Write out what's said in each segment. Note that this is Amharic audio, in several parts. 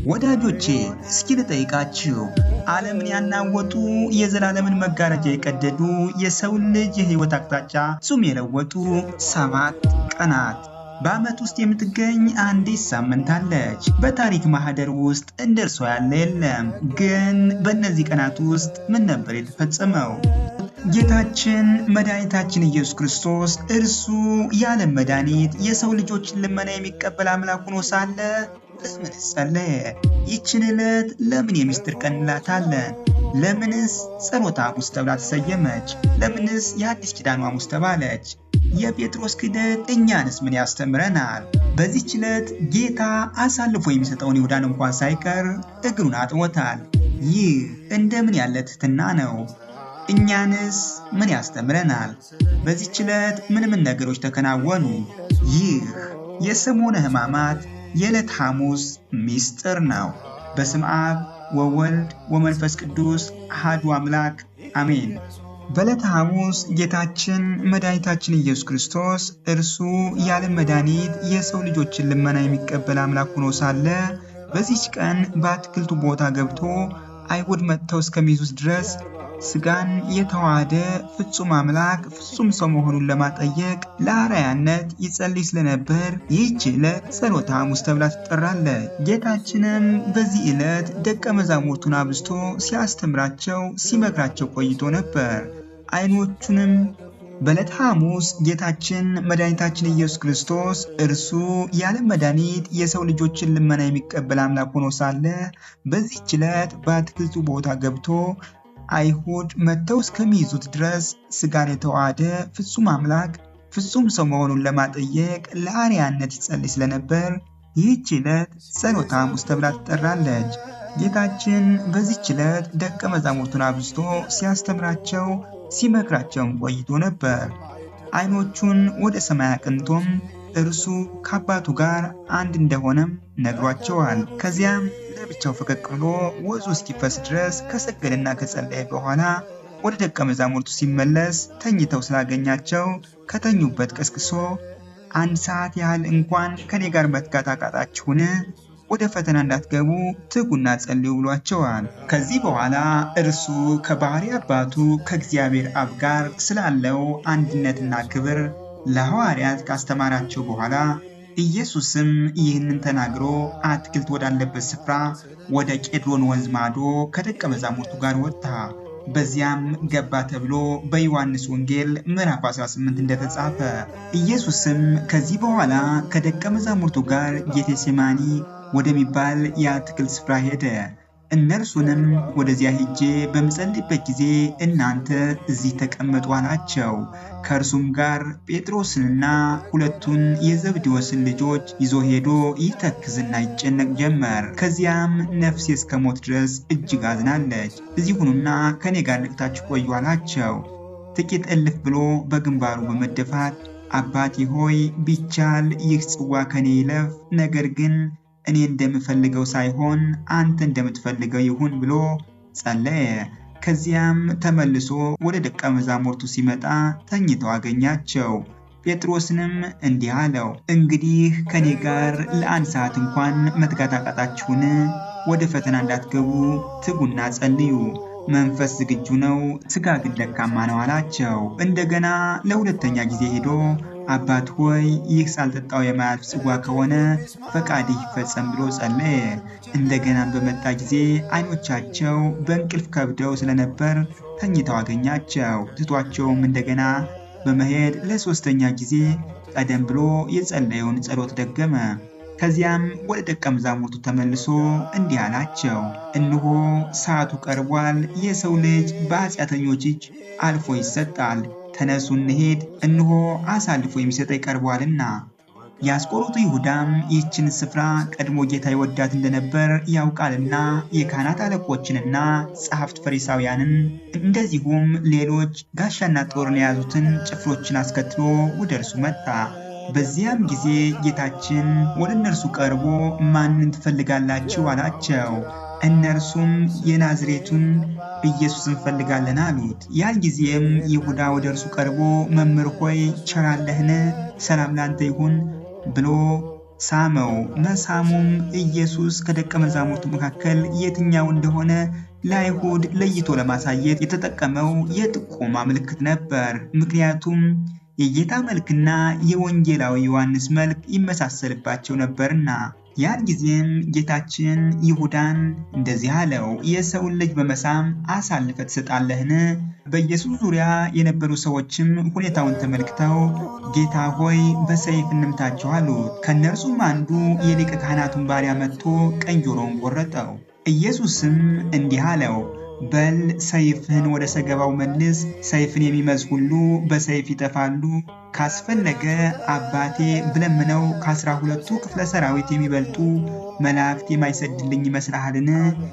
ወዳጆቼ እስኪ ልጠይቃችሁ፣ ዓለምን ያናወጡ የዘላለምን መጋረጃ የቀደዱ የሰውን ልጅ የህይወት አቅጣጫ ፍጹም የለወጡ 7 ቀናት በዓመት ውስጥ የምትገኝ አንዲት ሳምንት አለች። በታሪክ ማህደር ውስጥ እንደርሷ ያለ የለም። ግን በእነዚህ ቀናት ውስጥ ምን ነበር የተፈጸመው? ጌታችን መድኃኒታችን ኢየሱስ ክርስቶስ እርሱ የዓለም መድኃኒት የሰው ልጆችን ልመና የሚቀበል አምላክ ሆኖ ሳለ ለምን ጸለየ? ይህችን ዕለት ለምን የምስጢር ቀን እንላታለን? ለምንስ ጸሎተ ሐሙስ ተብላ ተሰየመች? ለምንስ የአዲስ ኪዳን ሐሙስ ተባለች? የጴጥሮስ ክህደት እኛንስ ምን ያስተምረናል? በዚህች ዕለት ጌታ አሳልፎ የሚሰጠውን ይሁዳን እንኳን ሳይቀር እግሩን አጥቦታል። ይህ እንደምን ያለ ትሕትና ነው! እኛንስ ምን ያስተምረናል? በዚህች ዕለት ምን ነገሮች ተከናወኑ? ይህ የሰሙነ ሕማማት የዕለት ሐሙስ ምስጢር ነው። በስመ አብ ወወልድ ወመንፈስ ቅዱስ አሐዱ አምላክ አሜን። በዕለተ ሐሙስ ጌታችን መድኃኒታችን ኢየሱስ ክርስቶስ እርሱ የዓለም መድኃኒት የሰው ልጆችን ልመና የሚቀበል አምላክ ሆኖ ሳለ በዚች ቀን በአትክልቱ ቦታ ገብቶ አይሁድ መጥተው እስከሚይዙት ድረስ ሥጋን የተዋሃደ ፍጹም አምላክ ፍጹም ሰው መሆኑን ለማጠየቅ ለአርአያነት ይጸልይ ስለነበር ይህች ዕለት ጸሎተ ሐሙስ ተብላ ትጠራለች። ጌታችንም በዚህ ዕለት ደቀ መዛሙርቱን አብዝቶ ሲያስተምራቸው ሲመክራቸው ቆይቶ ነበር። ዓይኖቹንም በዕለተ ሐሙስ ጌታችን መድኃኒታችን ኢየሱስ ክርስቶስ እርሱ የዓለም መድኃኒት የሰው ልጆችን ልመና የሚቀበል አምላክ ሆኖ ሳለ በዚህች ዕለት በአትክልቱ ቦታ ገብቶ አይሁድ መጥተው እስከሚይዙት ድረስ ሥጋን የተዋሃደ ፍጹም አምላክ ፍጹም ሰው መሆኑን ለማጠየቅ ለአርአያነት ይጸልይ ስለነበር ይህች ዕለት ጸሎተ ሐሙስ ተብላ ትጠራለች። ጌታችን በዚህች ዕለት ደቀ መዛሙርቱን አብዝቶ ሲያስተምራቸው ሲመክራቸውም ቆይቶ ነበር። ዓይኖቹን ወደ ሰማይ አቅንቶም እርሱ ከአባቱ ጋር አንድ እንደሆነም ነግሯቸዋል። ከዚያም ለብቻው ፈቀቅ ብሎ ወዙ እስኪፈስ ድረስ ከሰገደና ከጸለየ በኋላ ወደ ደቀ መዛሙርቱ ሲመለስ ተኝተው ስላገኛቸው ከተኙበት ቀስቅሶ 1 ሰዓት ያህል እንኳን ከኔ ጋር መትጋት አቃጣችሁን? ወደ ፈተና እንዳትገቡ ትጉና ጸልዩ ብሏቸዋል። ከዚህ በኋላ እርሱ ከባሕርይ አባቱ ከእግዚአብሔር አብ ጋር ስላለው አንድነትና ክብር ለሐዋርያት ካስተማራቸው በኋላ ኢየሱስም ይህንን ተናግሮ አትክልት ወዳለበት ስፍራ ወደ ቄድሮን ወንዝ ማዶ ከደቀ መዛሙርቱ ጋር ወጣ። በዚያም ገባ ተብሎ በዮሐንስ ወንጌል ምዕራፍ 18 እንደተጻፈ። ኢየሱስም ከዚህ በኋላ ከደቀ መዛሙርቱ ጋር ጌቴሴማኒ ወደሚባል የአትክልት ስፍራ ሄደ። እነርሱንም ወደዚያ ሄጄ በምጸልይበት ጊዜ እናንተ እዚህ ተቀመጡ አላቸው። ከእርሱም ጋር ጴጥሮስንና 2ቱን የዘብዴዎስን ልጆች ይዞ ሄዶ ይተክዝና ይጨነቅ ጀመር። ከዚያም ነፍሴ እስከ ሞት ድረስ እጅግ አዝናለች፣ እዚህ ሁኑና ከኔ ጋር ልቅታችሁ ቆዩ አላቸው። ጥቂት እልፍ ብሎ በግንባሩ በመደፋት አባቴ ሆይ ቢቻል ይህ ጽዋ ከኔ ይለፍ፣ ነገር ግን እኔ እንደምፈልገው ሳይሆን አንተ እንደምትፈልገው ይሁን ብሎ ጸለየ። ከዚያም ተመልሶ ወደ ደቀ መዛሙርቱ ሲመጣ ተኝተው አገኛቸው። ጴጥሮስንም እንዲህ አለው፣ እንግዲህ ከኔ ጋር ለ1 ሰዓት እንኳን መትጋት አቃጣችሁን? ወደ ፈተና እንዳትገቡ ትጉና ጸልዩ። መንፈስ ዝግጁ ነው፣ ሥጋ ግን ደካማ ነው አላቸው። እንደገና ለሁለተኛ ጊዜ ሄዶ አባት ሆይ ይህ ሳልጠጣው የማያልፍ ጽዋ ከሆነ ፈቃድህ ይፈጸም ብሎ ጸለየ። እንደገናም በመጣ ጊዜ ዓይኖቻቸው በእንቅልፍ ከብደው ስለነበር ተኝተው አገኛቸው። ትቷቸውም እንደገና በመሄድ ለ3ኛ ጊዜ ቀደም ብሎ የጸለየውን ጸሎት ደገመ። ከዚያም ወደ ደቀ መዛሙርቱ ተመልሶ እንዲህ አላቸው፣ እነሆ ሰዓቱ ቀርቧል፣ የሰው ልጅ በኃጢአተኞች እጅ አልፎ ይሰጣል። ተነሱ እንሂድ፣ እነሆ አሳልፎ የሚሰጠኝ ቀርቧልና። የአስቆሮቱ ይሁዳም ይህችን ስፍራ ቀድሞ ጌታ ይወዳት እንደነበር ያውቃልና የካህናት አለቆችንና ጸሐፍት ፈሪሳውያንን እንደዚሁም ሌሎች ጋሻና ጦርን የያዙትን ጭፍሮችን አስከትሎ ወደ እርሱ መጣ። በዚያም ጊዜ ጌታችን ወደ እነርሱ ቀርቦ ማንን ትፈልጋላችሁ አላቸው። እነርሱም የናዝሬቱን ኢየሱስን እንፈልጋለን አሉት። ያን ጊዜም ይሁዳ ወደ እርሱ ቀርቦ መምህር ሆይ ቸር አለህን? ሰላም ላንተ ይሁን ብሎ ሳመው። መሳሙም ኢየሱስ ከደቀ መዛሙርቱ መካከል የትኛው እንደሆነ ለአይሁድ ለይቶ ለማሳየት የተጠቀመው የጥቆማ ምልክት ነበር። ምክንያቱም የጌታ መልክና የወንጌላዊ ዮሐንስ መልክ ይመሳሰልባቸው ነበርና። ያን ጊዜም ጌታችን ይሁዳን እንደዚህ አለው፣ የሰውን ልጅ በመሳም አሳልፈህ ትሰጣለህን? በኢየሱስ ዙሪያ የነበሩ ሰዎችም ሁኔታውን ተመልክተው ጌታ ሆይ በሰይፍ እንምታቸው አሉት። ከእነርሱም አንዱ የሊቀ ካህናቱን ባሪያ መትቶ ቀኝ ጆሮውን ቆረጠው። ኢየሱስም እንዲህ አለው፣ በል ሰይፍህን ወደ ሰገባው መልስ። ሰይፍን የሚመዝ ሁሉ በሰይፍ ይጠፋሉ። ካስፈለገ አባቴ ብለምነው ከ12ቱ ክፍለ ሰራዊት የሚበልጡ መላእክት የማይሰድልኝ ይመስልሃልን?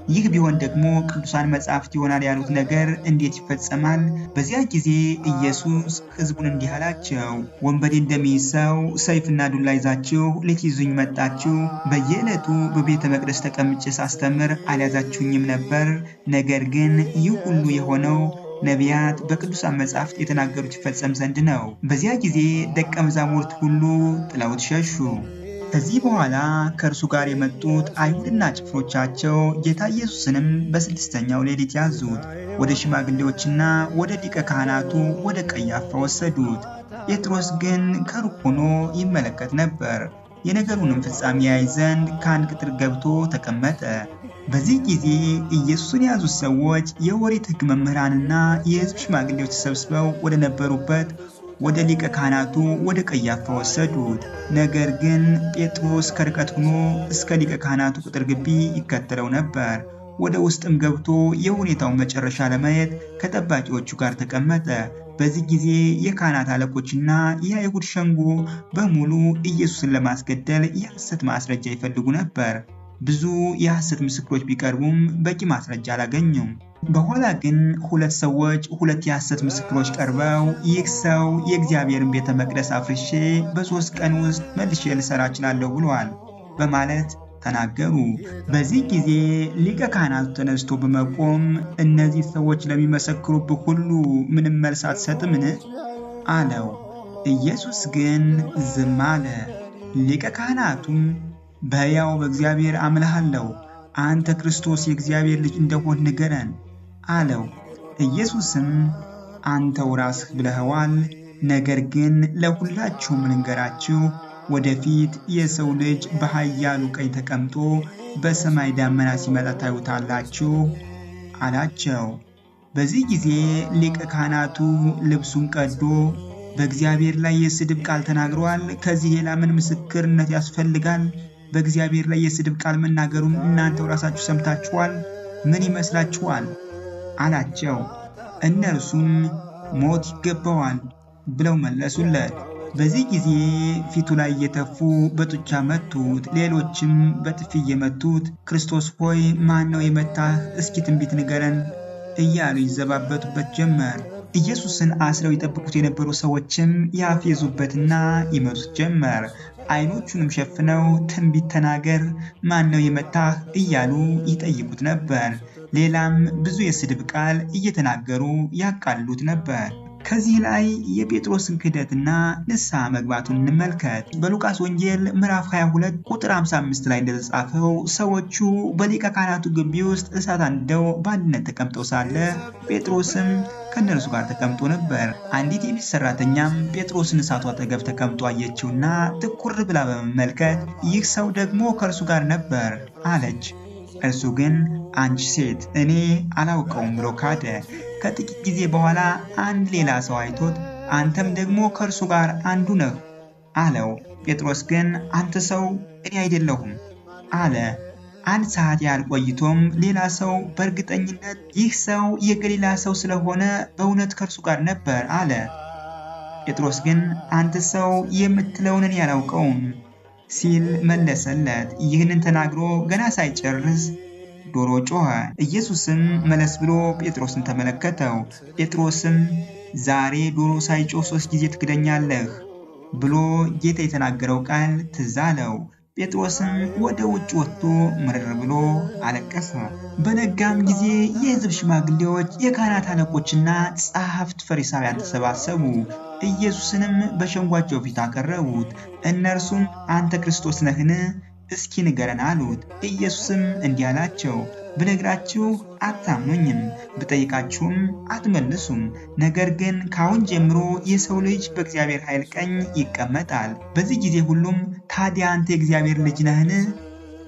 ይህ ቢሆን ደግሞ ቅዱሳን መጻሕፍት ይሆናል ያሉት ነገር እንዴት ይፈጸማል? በዚያ ጊዜ ኢየሱስ ሕዝቡን እንዲህ አላቸው፣ ወንበዴ እንደሚይዝ ሰው ሰይፍና ዱላ ይዛችሁ ልትይዙኝ መጣችሁ። በየዕለቱ በቤተ መቅደስ ተቀምጬ ሳስተምር አልያዛችሁኝም ነበር። ነገር ግን ይህ ሁሉ የሆነው ነቢያት በቅዱሳን መጻሕፍት የተናገሩት ይፈጸም ዘንድ ነው። በዚያ ጊዜ ደቀ መዛሙርት ሁሉ ጥለውት ሸሹ። ከዚህ በኋላ ከእርሱ ጋር የመጡት አይሁድና ጭፍሮቻቸው ጌታ ኢየሱስንም በስድስተኛው ሌሊት ያዙት። ወደ ሽማግሌዎችና ወደ ሊቀ ካህናቱ ወደ ቀያፋ ወሰዱት። ጴጥሮስ ግን ከሩቅ ሆኖ ይመለከት ነበር። የነገሩንም ፍጻሜ ያይ ዘንድ ከአንድ ቅጥር ገብቶ ተቀመጠ። በዚህ ጊዜ ኢየሱስን የያዙት ሰዎች የኦሪት ሕግ መምህራንና የሕዝብ ሽማግሌዎች ተሰብስበው ወደ ነበሩበት ወደ ሊቀ ካህናቱ ወደ ቀያፋ ወሰዱት። ነገር ግን ጴጥሮስ ከርቀት ሆኖ እስከ ሊቀ ካህናቱ ቅጥር ግቢ ይከተለው ነበር። ወደ ውስጥም ገብቶ የሁኔታውን መጨረሻ ለማየት ከጠባቂዎቹ ጋር ተቀመጠ። በዚህ ጊዜ የካህናት አለቆችና የአይሁድ ሸንጎ በሙሉ ኢየሱስን ለማስገደል የሐሰት ማስረጃ ይፈልጉ ነበር። ብዙ የሐሰት ምስክሮች ቢቀርቡም በቂ ማስረጃ አላገኙም። በኋላ ግን ሁለት የሐሰት ምስክሮች ቀርበው ይህ ሰው የእግዚአብሔርን ቤተ መቅደስ አፍርሼ በ3 ቀን ውስጥ መልሼ ልሰራ እችላለሁ ብለዋል በማለት ተናገሩ። በዚህ ጊዜ ሊቀ ካህናቱ ተነስቶ በመቆም እነዚህ ሰዎች ለሚመሰክሩብህ ሁሉ ምንም መልስ አትሰጥምን? አለው። ኢየሱስ ግን ዝም አለ። ሊቀ ካህናቱም በሕያው በእግዚአብሔር አምልሃለሁ፣ አንተ ክርስቶስ የእግዚአብሔር ልጅ እንደሆን ንገረን አለው። ኢየሱስም አንተው ራስህ ብለኸዋል። ነገር ግን ለሁላችሁም ልንገራችሁ፣ ወደፊት የሰው ልጅ በኃያሉ ቀኝ ተቀምጦ በሰማይ ደመና ሲመጣ ታዩታላችሁ አላቸው። በዚህ ጊዜ ሊቀ ካህናቱ ልብሱን ቀዶ በእግዚአብሔር ላይ የስድብ ቃል ተናግሯል፣ ከዚህ ሌላ ምን ምስክርነት ያስፈልጋል? በእግዚአብሔር ላይ የስድብ ቃል መናገሩን እናንተው ራሳችሁ ሰምታችኋል። ምን ይመስላችኋል? አላቸው። እነርሱም ሞት ይገባዋል ብለው መለሱለት። በዚህ ጊዜ ፊቱ ላይ እየተፉ በጡጫ መቱት። ሌሎችም በጥፊ እየመቱት ክርስቶስ ሆይ ማን ነው የመታህ? እስኪ ትንቢት ንገረን እያሉ ይዘባበቱበት ጀመር። ኢየሱስን አስረው ይጠብቁት የነበሩ ሰዎችም ያፌዙበትና ይመቱት ጀመር። ዓይኖቹንም ሸፍነው ትንቢት ተናገር፣ ማን ነው የመታህ እያሉ ይጠይቁት ነበር። ሌላም ብዙ የስድብ ቃል እየተናገሩ ያቃሉት ነበር። ከዚህ ላይ የጴጥሮስን ክህደትና ንስሐ መግባቱን እንመልከት። በሉቃስ ወንጌል ምዕራፍ 22 ቁጥር 55 ላይ እንደተጻፈው ሰዎቹ በሊቀ ካህናቱ ግቢ ውስጥ እሳት አንድደው በአንድነት ተቀምጠው ሳለ ጴጥሮስም ከእነርሱ ጋር ተቀምጦ ነበር። አንዲት የቤት ሰራተኛም ጴጥሮስን እሳቱ አጠገብ ተቀምጦ አየችውና ትኩር ብላ በመመልከት ይህ ሰው ደግሞ ከእርሱ ጋር ነበር አለች። እርሱ ግን አንቺ ሴት እኔ አላውቀውም ብሎ ካደ። ከጥቂት ጊዜ በኋላ አንድ ሌላ ሰው አይቶት አንተም ደግሞ ከእርሱ ጋር አንዱ ነህ አለው። ጴጥሮስ ግን አንተ ሰው እኔ አይደለሁም አለ። አንድ ሰዓት ያህል ቆይቶም ሌላ ሰው በእርግጠኝነት ይህ ሰው የገሊላ ሰው ስለሆነ በእውነት ከእርሱ ጋር ነበር አለ። ጴጥሮስ ግን አንተ ሰው የምትለውን እኔ አላውቀውም ሲል መለሰለት። ይህንን ተናግሮ ገና ሳይጨርስ ዶሮ ጮኸ። ኢየሱስም መለስ ብሎ ጴጥሮስን ተመለከተው። ጴጥሮስም ዛሬ ዶሮ ሳይጮህ 3 ጊዜ ትክደኛለህ ብሎ ጌታ የተናገረው ቃል ትዝ አለው። ጴጥሮስም ወደ ውጭ ወጥቶ ምርር ብሎ አለቀሰ። በነጋም ጊዜ የሕዝብ ሽማግሌዎች፣ የካህናት አለቆችና ጸሐፍት ፈሪሳውያን ተሰባሰቡ። ኢየሱስንም በሸንጓቸው ፊት አቀረቡት። እነርሱም አንተ ክርስቶስ ነህን? እስኪ ንገረን አሉት። ኢየሱስም እንዲህ አላቸው፣ ብነግራችሁ አታምኑኝም፣ ብጠይቃችሁም አትመልሱም። ነገር ግን ከአሁን ጀምሮ የሰው ልጅ በእግዚአብሔር ኃይል ቀኝ ይቀመጣል። በዚህ ጊዜ ሁሉም ታዲያ አንተ የእግዚአብሔር ልጅ ነህን?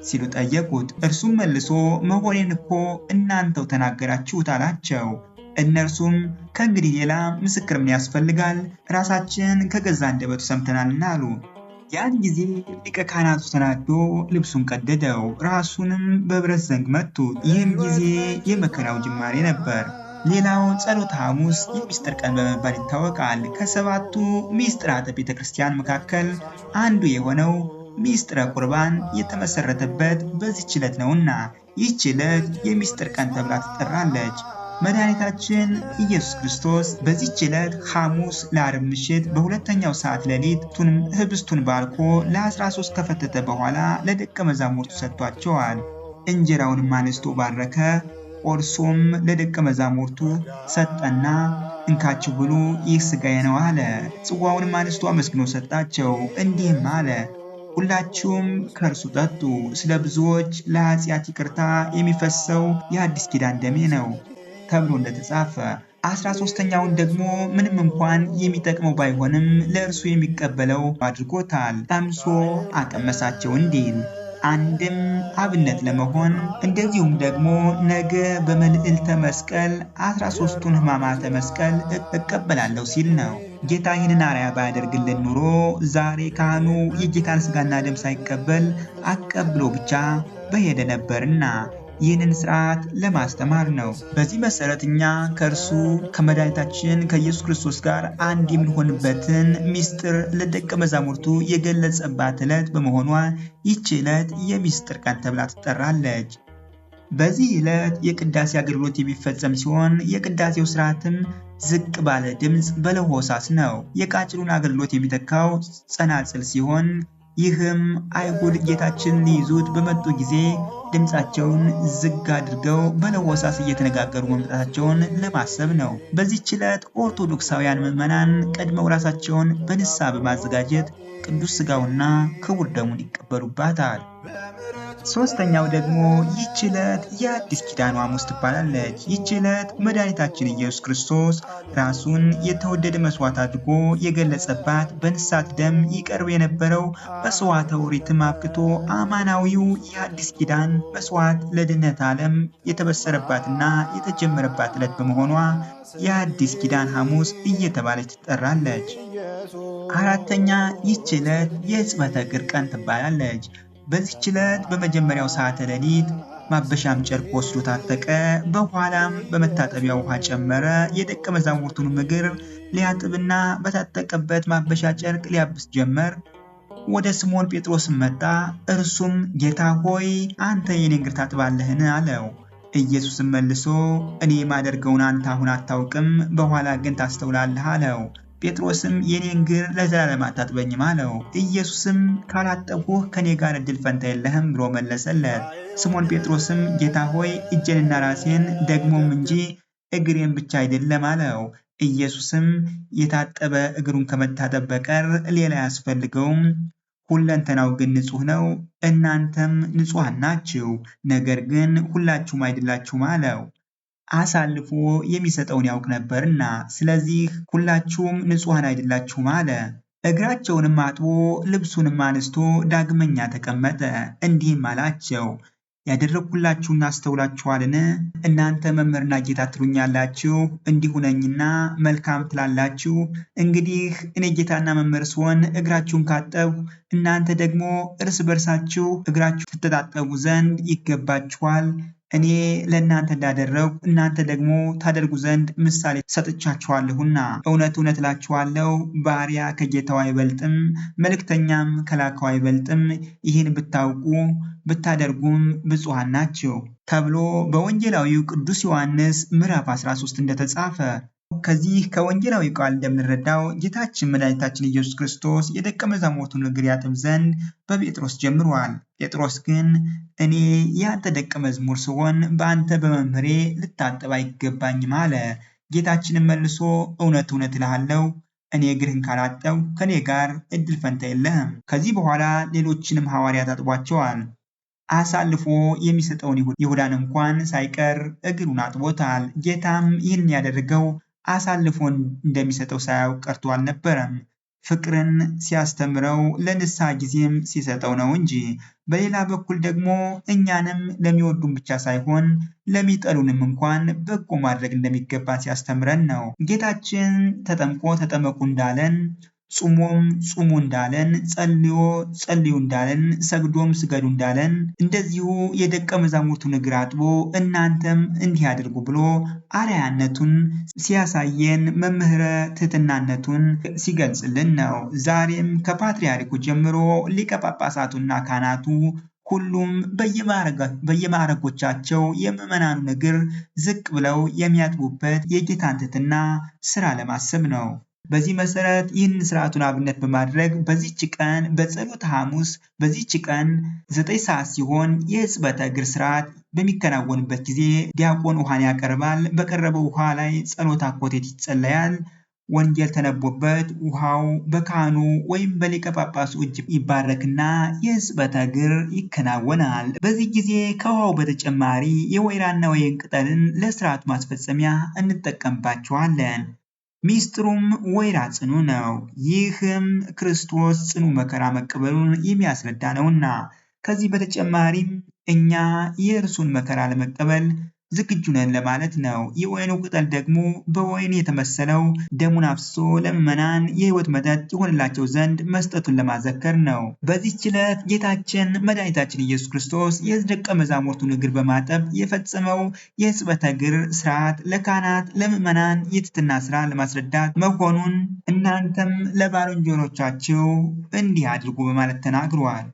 ሲሉ ጠየቁት። እርሱም መልሶ መሆኔን እኮ እናንተው ተናገራችሁት አላቸው። እነርሱም ከእንግዲህ ሌላ ምስክር ምን ያስፈልጋል? ራሳችን ከገዛ አንደበቱ ሰምተናልና አሉ። ያን ጊዜ ሊቀ ካህናቱ ተናዶ ልብሱን ቀደደው፣ ራሱንም በብረት ዘንግ መቱት። ይህም ጊዜ የመከራው ጅማሬ ነበር። ሌላው ጸሎተ ሐሙስ የሚስጥር ቀን በመባል ይታወቃል። ከሰባቱ ሚስጥራተ ቤተ ክርስቲያን መካከል አንዱ የሆነው ሚስጥረ ቁርባን የተመሰረተበት በዚህች ዕለት ነውና ይህች ዕለት የሚስጥር ቀን ተብላ ትጠራለች። መድኃኒታችን ኢየሱስ ክርስቶስ በዚህች ዕለት ሐሙስ ለዓርብ ምሽት በሁለተኛው ሰዓት ሌሊት ህብስቱን ባርኮ ለ13 ከፈተተ በኋላ ለደቀ መዛሙርቱ ሰጥቷቸዋል። እንጀራውንም አነስቶ ባረከ፣ ቆርሶም ለደቀ መዛሙርቱ ሰጠና እንካችሁ ብሉ፣ ይህ ሥጋዬ ነው አለ። ጽዋውንም አነስቶ አመስግኖ ሰጣቸው፣ እንዲህም አለ፣ ሁላችሁም ከእርሱ ጠጡ፣ ስለ ብዙዎች ለኃጢአት ይቅርታ የሚፈሰው የአዲስ ኪዳን ደሜ ነው ተብሎ እንደተጻፈ 13ኛውን ደግሞ ምንም እንኳን የሚጠቅመው ባይሆንም ለእርሱ የሚቀበለው አድርጎታል። ቀምሶ አቀመሳቸው እንዲል አንድም አብነት ለመሆን እንደዚሁም ደግሞ ነገ በመልዕልተ መስቀል 13ቱን ሕማማተ መስቀል እቀበላለሁ ሲል ነው። ጌታ ይህንን አርአያ ባያደርግልን ኑሮ ዛሬ ካህኑ የጌታን ሥጋና ደም ሳይቀበል አቀብሎ ብቻ በሄደ ነበርና ይህንን ሥርዓት ለማስተማር ነው። በዚህ መሰረት እኛ ከእርሱ ከመድኃኒታችን ከኢየሱስ ክርስቶስ ጋር አንድ የምንሆንበትን ሚስጥር ለደቀ መዛሙርቱ የገለጸባት ዕለት በመሆኗ ይህች ዕለት የሚስጥር ቀን ተብላ ትጠራለች። በዚህ ዕለት የቅዳሴ አገልግሎት የሚፈጸም ሲሆን የቅዳሴው ሥርዓትም ዝቅ ባለ ድምፅ በለሆሳስ ነው። የቃጭሉን አገልግሎት የሚተካው ጸናጽል ሲሆን ይህም አይሁድ ጌታችንን ሊይዙት በመጡ ጊዜ ድምፃቸውን ዝግ አድርገው በለሆሳስ እየተነጋገሩ መምጣታቸውን ለማሰብ ነው። በዚህች ዕለት ኦርቶዶክሳውያን ምዕመናን ቀድመው ራሳቸውን በንስሐ በማዘጋጀት ቅዱስ ሥጋውና ክቡር ደሙን ይቀበሉባታል። ሦስተኛው ደግሞ ይህች ዕለት የአዲስ ኪዳን ሐሙስ ትባላለች። ይህች ዕለት መድኃኒታችን ኢየሱስ ክርስቶስ ራሱን የተወደደ መስዋዕት አድርጎ የገለጸባት፣ በንሳት ደም ይቀርብ የነበረው መስዋዕተ ኦሪትም አብቅቶ አማናዊው የአዲስ ኪዳን መስዋዕት ለድኅነት ዓለም የተበሰረባትና የተጀመረባት ዕለት በመሆኗ የአዲስ ኪዳን ሐሙስ እየተባለች ትጠራለች። አራተኛ ይህች ዕለት የሕጽበተ እግር ቀን ትባላለች። በዚህች ዕለት በመጀመሪያው ሰዓተ ሌሊት ማበሻም ጨርቅ ወስዶ ታጠቀ። በኋላም በመታጠቢያ ውሃ ጨመረ። የደቀ መዛሙርቱን እግር ሊያጥብና በታጠቀበት ማበሻ ጨርቅ ሊያብስ ጀመር። ወደ ስምዖን ጴጥሮስም መጣ። እርሱም ጌታ ሆይ አንተ የኔን እግር ታጥባለህን? አለው። ኢየሱስም መልሶ እኔ የማደርገውን አንተ አሁን አታውቅም፣ በኋላ ግን ታስተውላለህ አለው። ጴጥሮስም የኔን እግር ለዘላለም አታጥበኝም አለው። ኢየሱስም ካላጠብሁህ ከኔ ጋር እድል ፈንታ የለህም ብሎ መለሰለት። ስምዖን ጴጥሮስም ጌታ ሆይ እጄንና ራሴን ደግሞም እንጂ እግሬን ብቻ አይደለም አለው። ኢየሱስም የታጠበ እግሩን ከመታጠብ በቀር ሌላ አያስፈልገውም፣ ሁለንተናው ግን ንጹሕ ነው። እናንተም ንጹሐን ናችሁ፣ ነገር ግን ሁላችሁም አይደላችሁም አለው። አሳልፎ የሚሰጠውን ያውቅ ነበርና፣ ስለዚህ ሁላችሁም ንጹሐን አይደላችሁም አለ። እግራቸውንም አጥቦ ልብሱንም አንስቶ ዳግመኛ ተቀመጠ። እንዲህም አላቸው፣ ያደረግሁላችሁን አስተውላችኋልን? እናንተ መምህርና ጌታ ትሉኛላችሁ፣ እንዲሁ ነኝና መልካም ትላላችሁ። እንግዲህ እኔ ጌታና መምህር ስሆን እግራችሁን ካጠብሁ፣ እናንተ ደግሞ እርስ በርሳችሁ እግራችሁ ትተጣጠቡ ዘንድ ይገባችኋል። እኔ ለእናንተ እንዳደረግሁ እናንተ ደግሞ ታደርጉ ዘንድ ምሳሌ ሰጥቻችኋለሁና። እውነት እውነት እላችኋለሁ፣ ባሪያ ከጌታው አይበልጥም፣ መልእክተኛም ከላከው አይበልጥም። ይህን ብታውቁ ብታደርጉም ብፁዓን ናችሁ ተብሎ በወንጌላዊው ቅዱስ ዮሐንስ ምዕራፍ 13 እንደተጻፈ። ከዚህ ከወንጌላዊ ቃል እንደምንረዳው ጌታችን መድኃኒታችን ኢየሱስ ክርስቶስ የደቀ መዛሙርቱን እግር ያጥብ ዘንድ በጴጥሮስ ጀምሯል። ጴጥሮስ ግን እኔ የአንተ ደቀ መዝሙር ስሆን በአንተ በመምህሬ ልታጠብ አይገባኝም አለ። ጌታችንም መልሶ እውነት እውነት እልሃለሁ እኔ እግርህን ካላጠብሁ ከኔ ጋር እድል ፈንታ የለህም። ከዚህ በኋላ ሌሎችንም ሐዋርያት አጥቧቸዋል። አሳልፎ የሚሰጠውን ይሁዳን እንኳን ሳይቀር እግሩን አጥቦታል። ጌታም ይህን ያደረገው አሳልፎ እንደሚሰጠው ሳያውቅ ቀርቶ አልነበረም። ፍቅርን ሲያስተምረው ለንስሐ ጊዜም ሲሰጠው ነው እንጂ። በሌላ በኩል ደግሞ እኛንም ለሚወዱን ብቻ ሳይሆን ለሚጠሉንም እንኳን በጎ ማድረግ እንደሚገባን ሲያስተምረን ነው። ጌታችን ተጠምቆ ተጠመቁ እንዳለን፣ ጹሞም ጹሙ እንዳለን፣ ጸልዮ ጸልዩ እንዳለን፣ ሰግዶም ስገዱ እንዳለን እንደዚሁ የደቀ መዛሙርቱን እግር አጥቦ እናንተም እንዲህ አድርጉ ብሎ አርአያነቱን ሲያሳየን መምህረ ትሕትናነቱን ሲገልጽልን ነው። ዛሬም ከፓትርያርኩ ጀምሮ ሊቀ ጳጳሳቱና ካህናቱ ሁሉም በየማዕረጎቻቸው የምዕመናኑን እግር ዝቅ ብለው የሚያጥቡበት የጌታን ትሕትና ሥራ ለማሰብ ነው። በዚህ መሰረት ይህን ስርዓቱን አብነት በማድረግ በዚህች ቀን በጸሎተ ሐሙስ በዚህች ቀን 9 ሰዓት ሲሆን የሕጽበተ እግር ስርዓት በሚከናወንበት ጊዜ ዲያቆን ውሃን ያቀርባል። በቀረበው ውሃ ላይ ጸሎተ አኮቴት ይጸለያል። ወንጌል ተነቦበት ውሃው በካህኑ ወይም በሊቀ ጳጳሱ እጅ ይባረክና የሕጽበተ እግር ይከናወናል። በዚህ ጊዜ ከውሃው በተጨማሪ የወይራና ወይን ቅጠልን ለስርዓቱ ማስፈጸሚያ እንጠቀምባቸዋለን። ሚስጥሩም ወይራ ጽኑ ነው። ይህም ክርስቶስ ጽኑ መከራ መቀበሉን የሚያስረዳ ነውና። ከዚህ በተጨማሪም እኛ የእርሱን መከራ ለመቀበል ዝግጁ ነን ለማለት ነው። የወይኑ ቅጠል ደግሞ በወይን የተመሰለው ደሙን አፍስሶ ለምዕመናን የሕይወት መጠጥ ይሆንላቸው ዘንድ መስጠቱን ለማዘከር ነው። በዚህች ዕለት ጌታችን መድኃኒታችን ኢየሱስ ክርስቶስ የደቀ መዛሙርቱን እግር በማጠብ የፈጸመው የሕጽበተ እግር ስርዓት ለካህናት፣ ለምዕመናን የትሕትና ሥራ ለማስረዳት መሆኑን እናንተም ለባልንጀሮቻችሁ እንዲህ አድርጉ በማለት ተናግሯል።